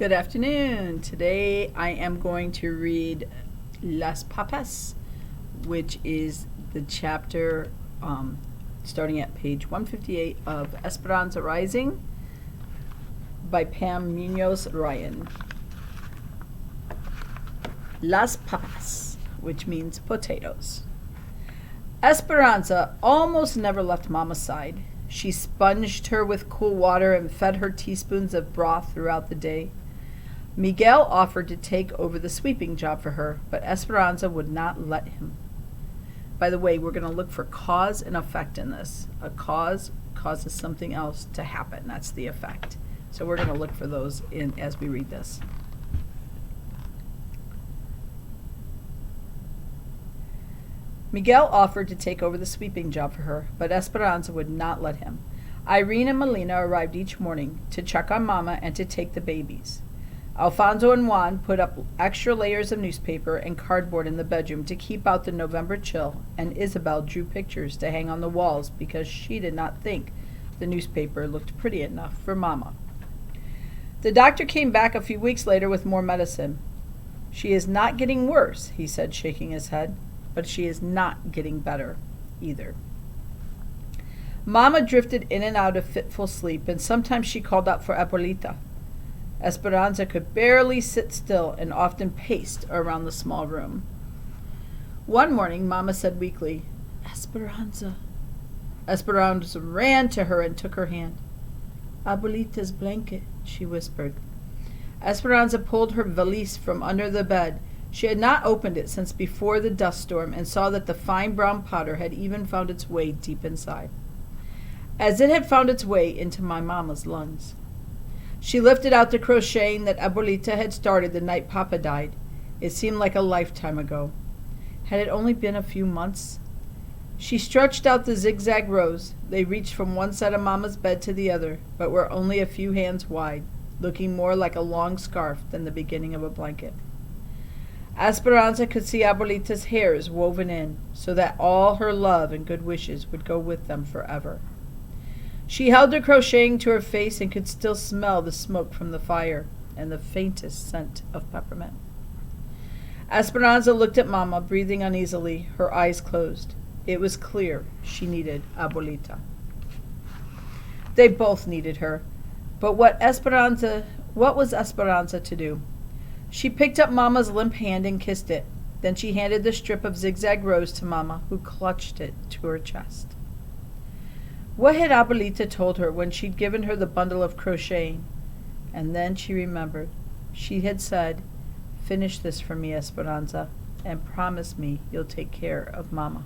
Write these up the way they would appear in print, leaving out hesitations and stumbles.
Good afternoon. Today I am going to read Las Papas, which is the chapter starting at page 158 of Esperanza Rising by Pam Munoz Ryan. Las Papas, which means potatoes. Esperanza almost never left Mama's side. She sponged her with cool water and fed her teaspoons of broth throughout the day. Miguel offered to take over the sweeping job for her, but Esperanza would not let him. By the way, we're going to look for cause and effect in this. A cause causes something else to happen. That's the effect. So we're going to look for those as we read this. Miguel offered to take over the sweeping job for her, but Esperanza would not let him. Irene and Melina arrived each morning to check on Mama and to take the babies. Alfonso and Juan put up extra layers of newspaper and cardboard in the bedroom to keep out the November chill, and Isabel drew pictures to hang on the walls because she did not think the newspaper looked pretty enough for Mama. The doctor came back a few weeks later with more medicine. "She is not getting worse," he said, shaking his head. But she is not getting better either. Mama drifted in and out of fitful sleep, and sometimes she called out for Abuelita. Esperanza could barely sit still and often paced around the small room. One morning, Mama said weakly, "Esperanza." Esperanza ran to her and took her hand. "Abuelita's blanket," she whispered. Esperanza pulled her valise from under the bed. She had not opened it since before the dust storm and saw that the fine brown powder had even found its way deep inside, as it had found its way into my Mama's lungs. She lifted out the crocheting that Abuelita had started the night Papa died. It seemed like a lifetime ago. Had it only been a few months? She stretched out the zigzag rows. They reached from one side of Mama's bed to the other, but were only a few hands wide, looking more like a long scarf than the beginning of a blanket. Esperanza could see Abuelita's hairs woven in, so that all her love and good wishes would go with them forever. She held her crocheting to her face and could still smell the smoke from the fire and the faintest scent of peppermint. Esperanza looked at Mama, breathing uneasily, her eyes closed. It was clear she needed Abuelita. They both needed her, but what was Esperanza to do? She picked up Mama's limp hand and kissed it. Then she handed the strip of zigzag rose to Mama, who clutched it to her chest. What had Abuelita told her when she'd given her the bundle of crocheting? And then she remembered. She had said, "Finish this for me, Esperanza, and promise me you'll take care of Mama."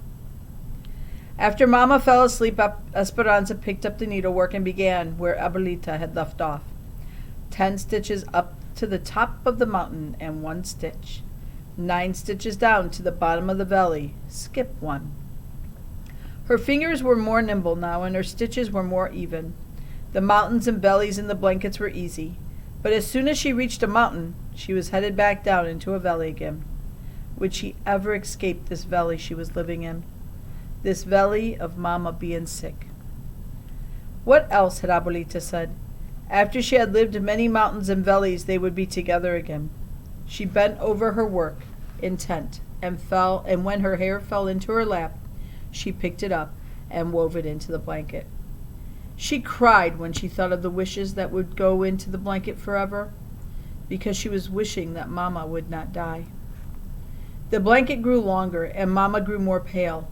After Mama fell asleep, Esperanza picked up the needlework and began where Abuelita had left off. 10 stitches up to the top of the mountain and 1 stitch. 9 stitches down to the bottom of the valley. Skip 1. Her fingers were more nimble now, and her stitches were more even. The mountains and valleys in the blankets were easy, but as soon as she reached a mountain, she was headed back down into a valley again. Would she ever escape this valley she was living in? This valley of Mama being sick. What else had Abuelita said? After she had lived many mountains and valleys, they would be together again. She bent over her work, intent, and when her hair fell into her lap, she picked it up and wove it into the blanket. She cried when she thought of the wishes that would go into the blanket forever, because she was wishing that Mama would not die. The blanket grew longer, and Mama grew more pale.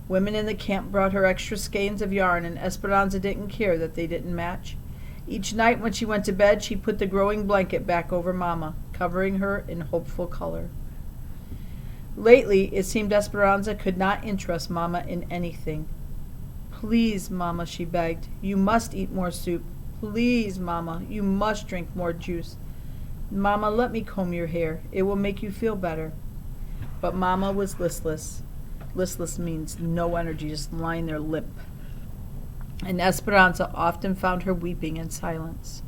Women in the camp brought her extra skeins of yarn, and Esperanza didn't care that they didn't match. Each night when she went to bed, she put the growing blanket back over Mama, covering her in hopeful color. Lately, it seemed Esperanza could not interest Mama in anything. "Please, Mama," she begged, "you must eat more soup. Please, Mama, you must drink more juice. Mama, let me comb your hair. It will make you feel better." But Mama was listless. Listless means no energy, just lying there limp. And Esperanza often found her weeping in silence.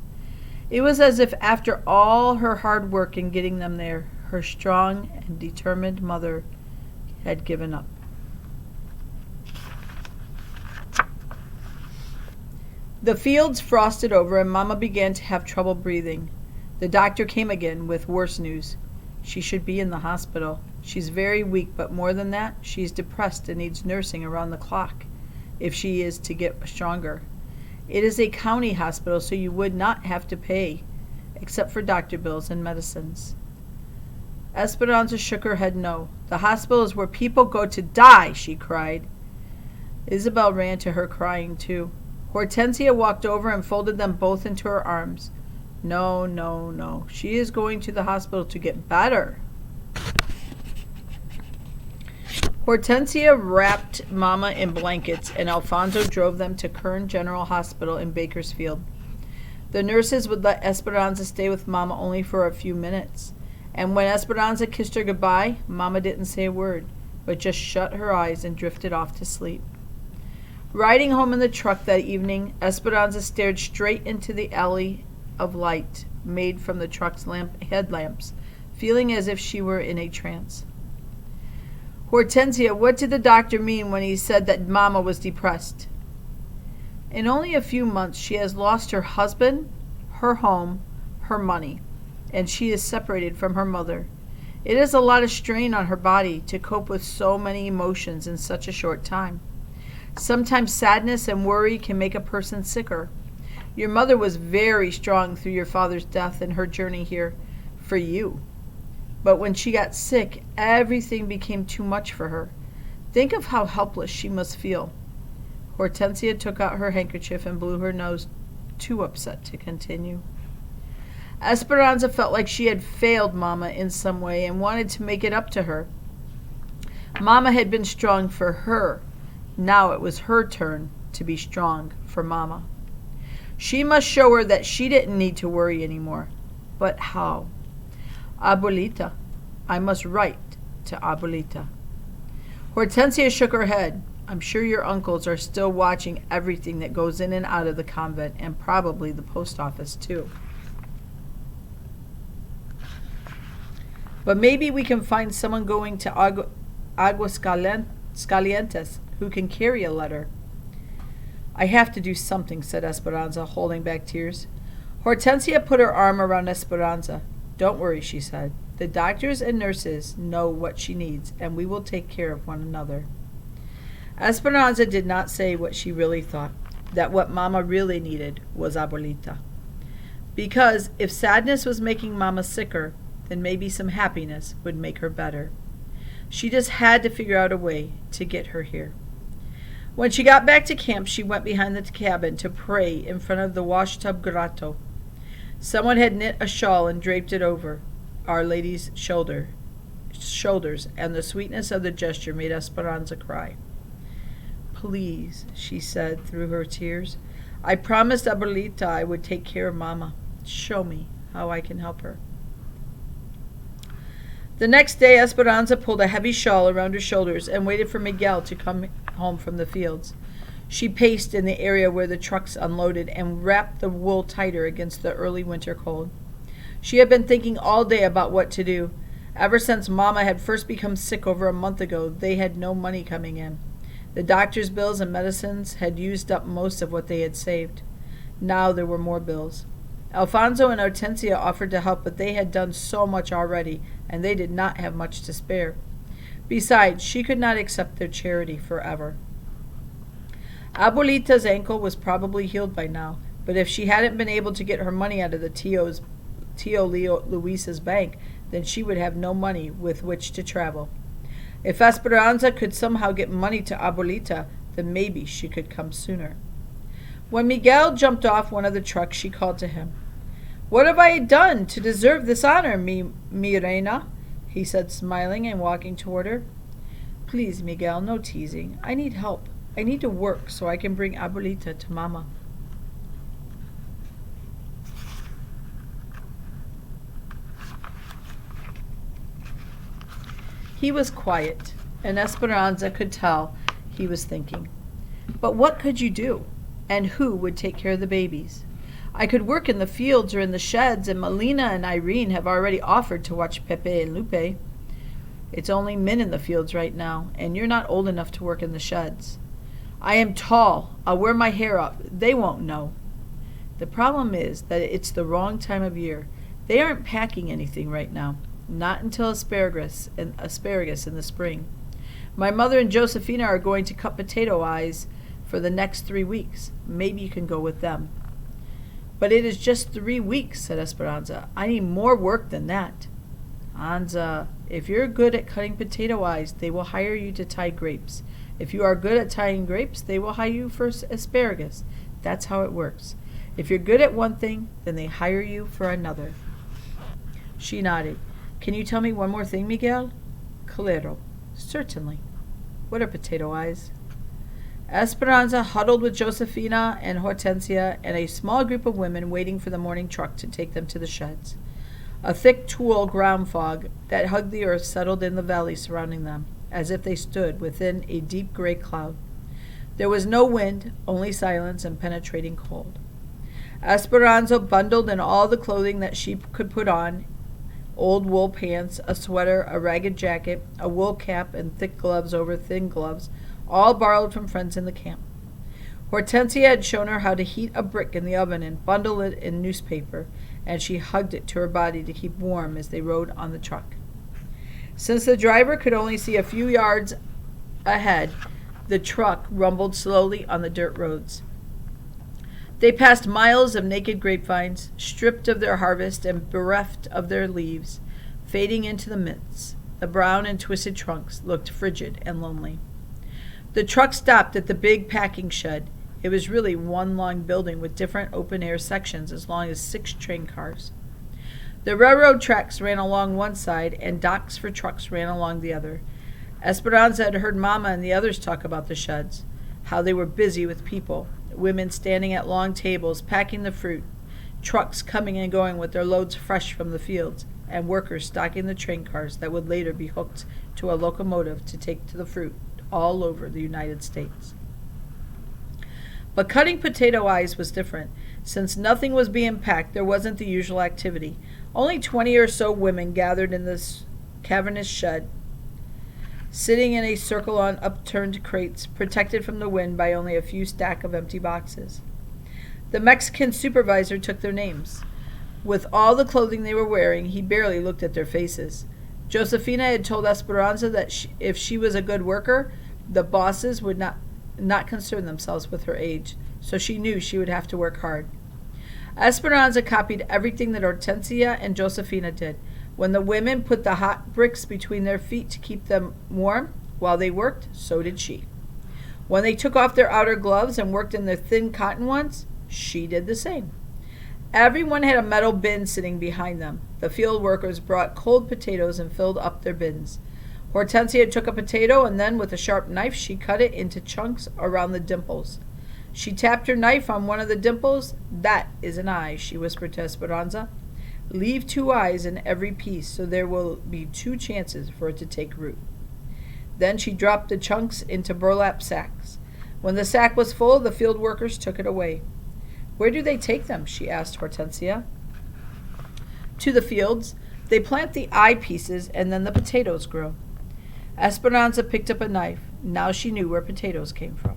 It was as if after all her hard work in getting them there, her strong and determined mother had given up. The fields frosted over, and Mama began to have trouble breathing. The doctor came again with worse news. She should be in the hospital. She's very weak, but more than that, she's depressed and needs nursing around the clock if she is to get stronger. It is a county hospital, so you would not have to pay, except for doctor bills and medicines. Esperanza shook her head no. The hospital is where people go to die, she cried. Isabel ran to her crying too. Hortensia walked over and folded them both into her arms. No, no, no. She is going to the hospital to get better. Hortensia wrapped Mama in blankets, and Alfonso drove them to Kern General Hospital in Bakersfield. The nurses would let Esperanza stay with Mama only for a few minutes, and when Esperanza kissed her goodbye, Mama didn't say a word, but just shut her eyes and drifted off to sleep. Riding home in the truck that evening, Esperanza stared straight into the alley of light made from the truck's headlamps, feeling as if she were in a trance. Hortensia, what did the doctor mean when he said that Mama was depressed? In only a few months, she has lost her husband, her home, her money, and she is separated from her mother. It is a lot of strain on her body to cope with so many emotions in such a short time. Sometimes sadness and worry can make a person sicker. Your mother was very strong through your father's death and her journey here for you. But when she got sick, everything became too much for her. Think of how helpless she must feel. Hortensia took out her handkerchief and blew her nose, too upset to continue. Esperanza felt like she had failed Mama in some way and wanted to make it up to her. Mama had been strong for her. Now it was her turn to be strong for Mama. She must show her that she didn't need to worry anymore. But how? Abuelita. I must write to Abuelita. Hortensia shook her head. I'm sure your uncles are still watching everything that goes in and out of the convent, and probably the post office too. But maybe we can find someone going to Aguascalientes who can carry a letter. I have to do something, said Esperanza, holding back tears. Hortensia put her arm around Esperanza. Don't worry, she said. The doctors and nurses know what she needs, and we will take care of one another. Esperanza did not say what she really thought, that what Mama really needed was Abuelita. Because if sadness was making Mama sicker, then maybe some happiness would make her better. She just had to figure out a way to get her here. When she got back to camp, she went behind the cabin to pray in front of the washtub grotto. Someone had knit a shawl and draped it over Our Lady's shoulders, and the sweetness of the gesture made Esperanza cry. Please, she said through her tears, I promised Abuelita I would take care of Mama. Show me how I can help her. The next day, Esperanza pulled a heavy shawl around her shoulders and waited for Miguel to come home from the fields. She paced in the area where the trucks unloaded and wrapped the wool tighter against the early winter cold. She had been thinking all day about what to do. Ever since Mama had first become sick over a month ago, they had no money coming in. The doctor's bills and medicines had used up most of what they had saved. Now there were more bills. Alfonso and Hortensia offered to help, but they had done so much already, and they did not have much to spare. Besides, she could not accept their charity forever. Abuelita's ankle was probably healed by now, but if she hadn't been able to get her money out of the Tio Luis's bank, then she would have no money with which to travel. If Esperanza could somehow get money to Abuelita, then maybe she could come sooner. When Miguel jumped off one of the trucks, she called to him. What have I done to deserve this honor, mi reina? He said, smiling and walking toward her. Please, Miguel, no teasing. I need help. I need to work so I can bring Abuelita to Mama. He was quiet, and Esperanza could tell he was thinking. But what could you do? And who would take care of the babies? I could work in the fields or in the sheds, and Melina and Irene have already offered to watch Pepe and Lupe. It's only men in the fields right now, and you're not old enough to work in the sheds. I am tall. I'll wear my hair up. They won't know. The problem is that it's the wrong time of year. They aren't packing anything right now. Not until asparagus in the spring. My mother and Josephina are going to cut potato eyes for the next 3 weeks. Maybe you can go with them. But it is just 3 weeks, said Esperanza. I need more work than that. Anza, if you're good at cutting potato eyes, they will hire you to tie grapes. If you are good at tying grapes, they will hire you for asparagus. That's how it works. If you're good at one thing, then they hire you for another. She nodded. Can you tell me one more thing, Miguel? Claro. Certainly. What are potato eyes? Esperanza huddled with Josefina and Hortensia and a small group of women waiting for the morning truck to take them to the sheds. A thick tulle ground fog that hugged the earth settled in the valley surrounding them, as if they stood within a deep gray cloud. There was no wind, only silence and penetrating cold. Esperanza bundled in all the clothing that she could put on, old wool pants, a sweater, a ragged jacket, a wool cap, and thick gloves over thin gloves, all borrowed from friends in the camp. Hortensia had shown her how to heat a brick in the oven and bundle it in newspaper, and she hugged it to her body to keep warm as they rode on the truck. Since the driver could only see a few yards ahead, the truck rumbled slowly on the dirt roads. They passed miles of naked grapevines, stripped of their harvest and bereft of their leaves, fading into the mist. The brown and twisted trunks looked frigid and lonely. The truck stopped at the big packing shed. It was really one long building with different open-air sections as long as 6 train cars. The railroad tracks ran along one side, and docks for trucks ran along the other. Esperanza had heard Mama and the others talk about the sheds, how they were busy with people, women standing at long tables packing the fruit, trucks coming and going with their loads fresh from the fields, and workers stocking the train cars that would later be hooked to a locomotive to take to the fruit all over the United States. But cutting potato eyes was different. Since nothing was being packed, there wasn't the usual activity. Only 20 or so women gathered in this cavernous shed, sitting in a circle on upturned crates, protected from the wind by only a few stacks of empty boxes. The Mexican supervisor took their names. With all the clothing they were wearing, he barely looked at their faces. Josefina had told Esperanza that if she was a good worker, the bosses would not concern themselves with her age, so she knew she would have to work hard. Esperanza copied everything that Hortensia and Josefina did. When the women put the hot bricks between their feet to keep them warm while they worked, so did she. When they took off their outer gloves and worked in their thin cotton ones, she did the same. Everyone had a metal bin sitting behind them. The field workers brought cold potatoes and filled up their bins. Hortensia took a potato and then, with a sharp knife, she cut it into chunks around the dimples. She tapped her knife on one of the dimples. That is an eye, she whispered to Esperanza. Leave 2 eyes in every piece so there will be 2 chances for it to take root. Then she dropped the chunks into burlap sacks. When the sack was full, the field workers took it away. Where do they take them? She asked Hortensia. To the fields. They plant the eye pieces and then the potatoes grow. Esperanza picked up a knife. Now she knew where potatoes came from.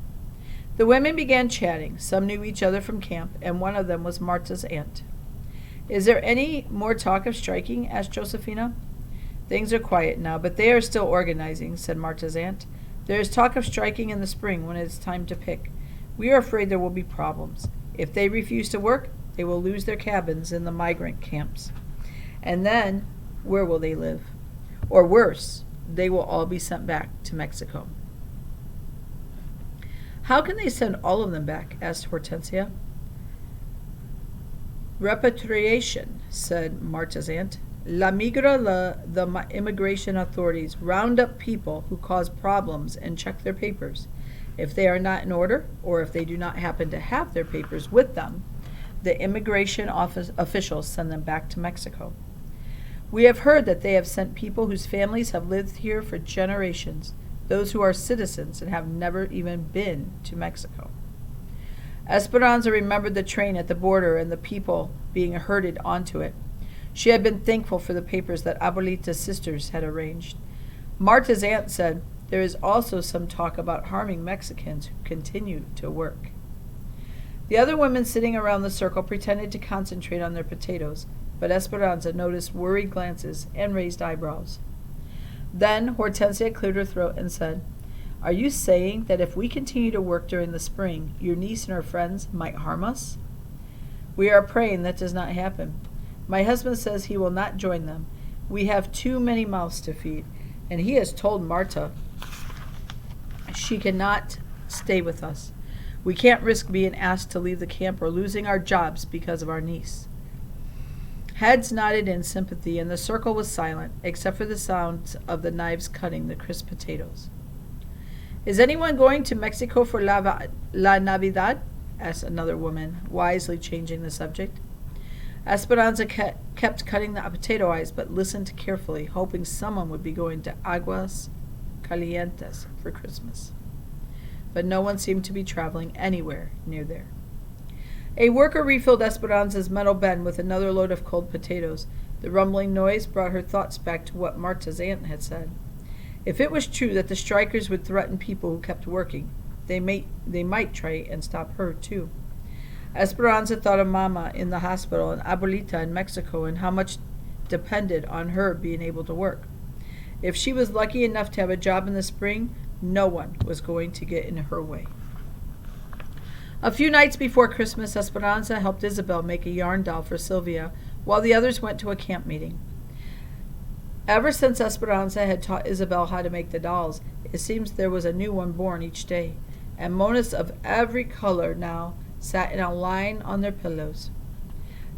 The women began chatting. Some knew each other from camp, and one of them was Marta's aunt. Is there any more talk of striking? Asked Josefina. Things are quiet now, but they are still organizing, said Marta's aunt. There is talk of striking in the spring when it is time to pick. We are afraid there will be problems. If they refuse to work, they will lose their cabins in the migrant camps. And then, where will they live? Or worse, they will all be sent back to Mexico. How can they send all of them back? Asked Hortensia. Repatriation, said Marta's aunt. The immigration authorities round up people who cause problems and check their papers. If they are not in order, or if they do not happen to have their papers with them, the immigration officials send them back to Mexico. We have heard that they have sent people whose families have lived here for generations, those who are citizens and have never even been to Mexico. Esperanza remembered the train at the border and the people being herded onto it. She had been thankful for the papers that Abuelita's sisters had arranged. Marta's aunt said, there is also some talk about harming Mexicans who continue to work. The other women sitting around the circle pretended to concentrate on their potatoes. but Esperanza noticed worried glances and raised eyebrows. Then Hortensia cleared her throat and said, "Are you saying that if we continue to work during the spring, your niece and her friends might harm us?" "We are praying that does not happen. My husband says he will not join them. We have too many mouths to feed, and he has told Marta she cannot stay with us. We can't risk being asked to leave the camp or losing our jobs because of our niece." Heads nodded in sympathy, and the circle was silent, except for the sounds of the knives cutting the crisp potatoes. "Is anyone going to Mexico for La Navidad?" asked another woman, wisely changing the subject. Esperanza kept cutting the potato eyes, but listened carefully, hoping someone would be going to Aguas Calientes for Christmas. But no one seemed to be traveling anywhere near there. A worker refilled Esperanza's metal bin with another load of cold potatoes. The rumbling noise brought her thoughts back to what Marta's aunt had said. If it was true that the strikers would threaten people who kept working, they might try and stop her, too. Esperanza thought of Mama in the hospital and Abuelita in Mexico and how much depended on her being able to work. If she was lucky enough to have a job in the spring, no one was going to get in her way. A few nights before Christmas, Esperanza helped Isabel make a yarn doll for Sylvia, while the others went to a camp meeting. Ever since Esperanza had taught Isabel how to make the dolls, it seems there was a new one born each day, and Munoz of every color now sat in a line on their pillows.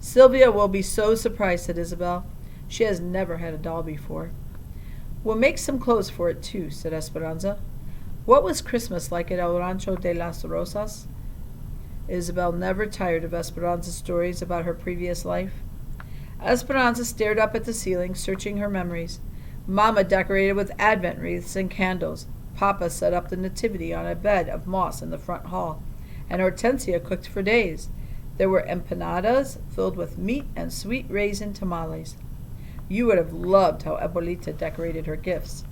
"Sylvia will be so surprised," said Isabel. "She has never had a doll before." "We'll make some clothes for it, too," said Esperanza. What was Christmas like at El Rancho de las Rosas? Isabel never tired of Esperanza's stories about her previous life. Esperanza stared up at the ceiling, searching her memories. Mama decorated with Advent wreaths and candles. Papa set up the nativity on a bed of moss in the front hall, and Hortensia cooked for days. There were empanadas filled with meat and sweet raisin tamales. You would have loved how Abuelita decorated her gifts.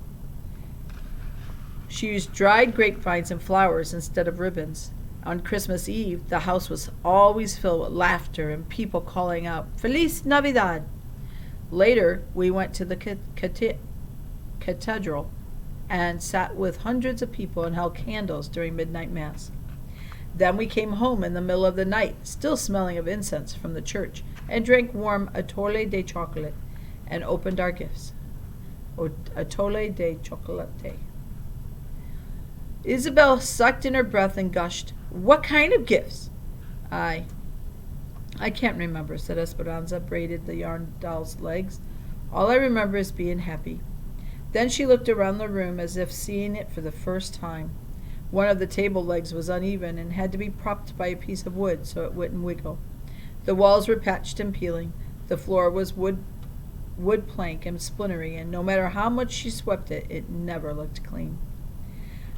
She used dried grapevines and flowers instead of ribbons. On Christmas Eve, the house was always filled with laughter and people calling out, "Feliz Navidad!" Later, we went to the cathedral and sat with hundreds of people and held candles during midnight mass. Then we came home in the middle of the night, still smelling of incense from the church, and drank warm atole de chocolate and opened our gifts. Atole de chocolate. Isabel sucked in her breath and gushed, "What kind of gifts?" I can't remember," said Esperanza, braided the yarn doll's legs. "All I remember is being happy." Then she looked around the room as if seeing it for the first time. One of the table legs was uneven and had to be propped by a piece of wood so it wouldn't wiggle. The walls were patched and peeling. The floor was wood plank and splintery, and no matter how much she swept it, it never looked clean.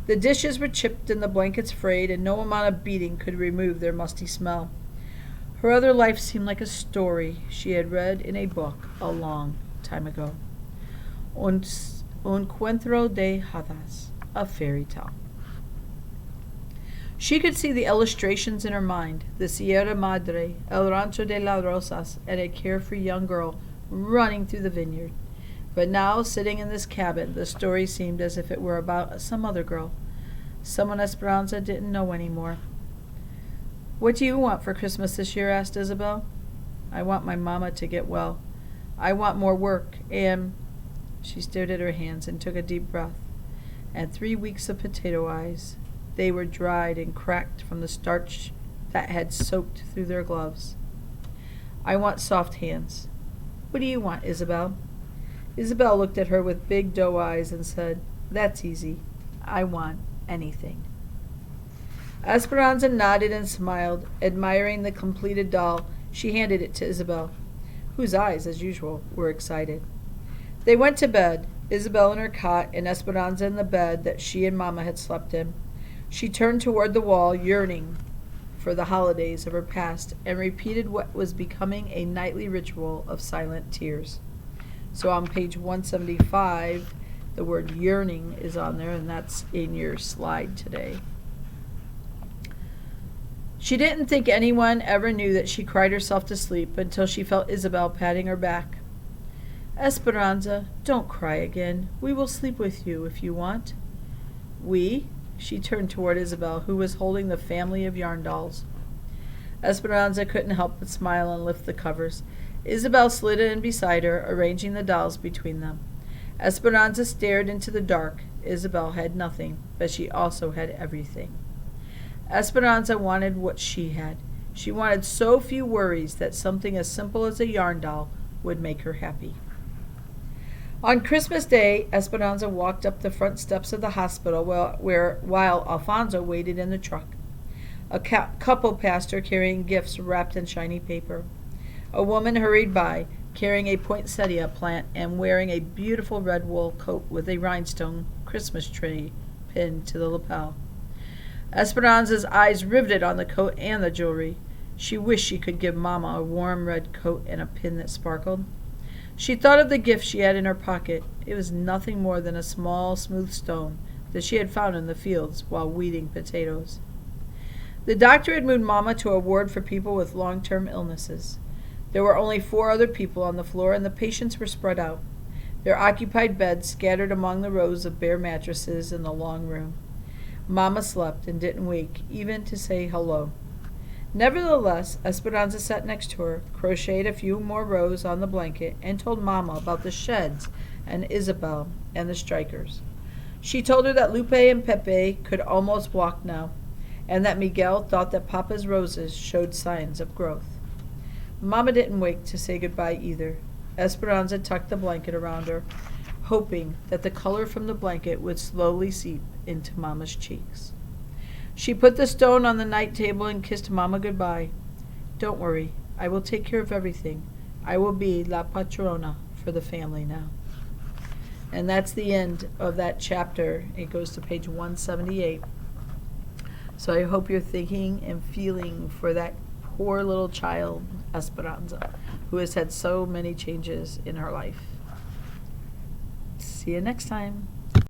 The dishes were chipped and the blankets frayed, and no amount of beating could remove their musty smell. Her other life seemed like a story she had read in a book a long time ago. Un cuento de hadas, a fairy tale. She could see the illustrations in her mind, the Sierra Madre, El Rancho de las Rosas, and a carefree young girl running through the vineyard. But now, sitting in this cabin, the story seemed as if it were about some other girl, someone Esperanza didn't know anymore. "What do you want for Christmas this year?" asked Isabel. "I want my mama to get well. I want more work, and—" She stared at her hands and took a deep breath. "And 3 weeks of potato eyes. They were dried and cracked from the starch that had soaked through their gloves. I want soft hands. What do you want, Isabel?" Isabel looked at her with big doe eyes and said, "That's easy. I want anything." Esperanza nodded and smiled, admiring the completed doll. She handed it to Isabel, whose eyes, as usual, were excited. They went to bed, Isabel in her cot and Esperanza in the bed that she and Mama had slept in. She turned toward the wall, yearning for the holidays of her past, and repeated what was becoming a nightly ritual of silent tears. So on page 175, the word yearning is on there, and that's in your slide today. She didn't think anyone ever knew that she cried herself to sleep until she felt Isabel patting her back. Esperanza, don't cry again. We will sleep with you if you want. We? She turned toward Isabel, who was holding the family of yarn dolls. Esperanza couldn't help but smile and lift the covers. Isabel slid in beside her, arranging the dolls between them. Esperanza stared into the dark. Isabel had nothing, but she also had everything. Esperanza wanted what she had. She wanted so few worries that something as simple as a yarn doll would make her happy. On Christmas Day, Esperanza walked up the front steps of the hospital while Alfonso waited in the truck. A couple passed her carrying gifts wrapped in shiny paper. A woman hurried by, carrying a poinsettia plant and wearing a beautiful red wool coat with a rhinestone Christmas tree pinned to the lapel. Esperanza's eyes riveted on the coat and the jewelry. She wished she could give Mama a warm red coat and a pin that sparkled. She thought of the gift she had in her pocket. It was nothing more than a small, smooth stone that she had found in the fields while weeding potatoes. The doctor had moved Mama to a ward for people with long-term illnesses. There were only 4 other people on the floor, and the patients were spread out, their occupied beds scattered among the rows of bare mattresses in the long room. Mama slept and didn't wake, even to say hello. Nevertheless, Esperanza sat next to her, crocheted a few more rows on the blanket, and told Mama about the sheds and Isabel and the strikers. She told her that Lupe and Pepe could almost walk now, and that Miguel thought that Papa's roses showed signs of growth. Mama didn't wake to say goodbye either. Esperanza tucked the blanket around her, hoping that the color from the blanket would slowly seep into Mama's cheeks. She put the stone on the night table and kissed Mama goodbye. Don't worry, I will take care of everything. I will be La Patrona for the family now. And that's the end of that chapter. It goes to page 178. So I hope you're thinking and feeling for that poor little child, Esperanza, who has had so many changes in her life. See you next time.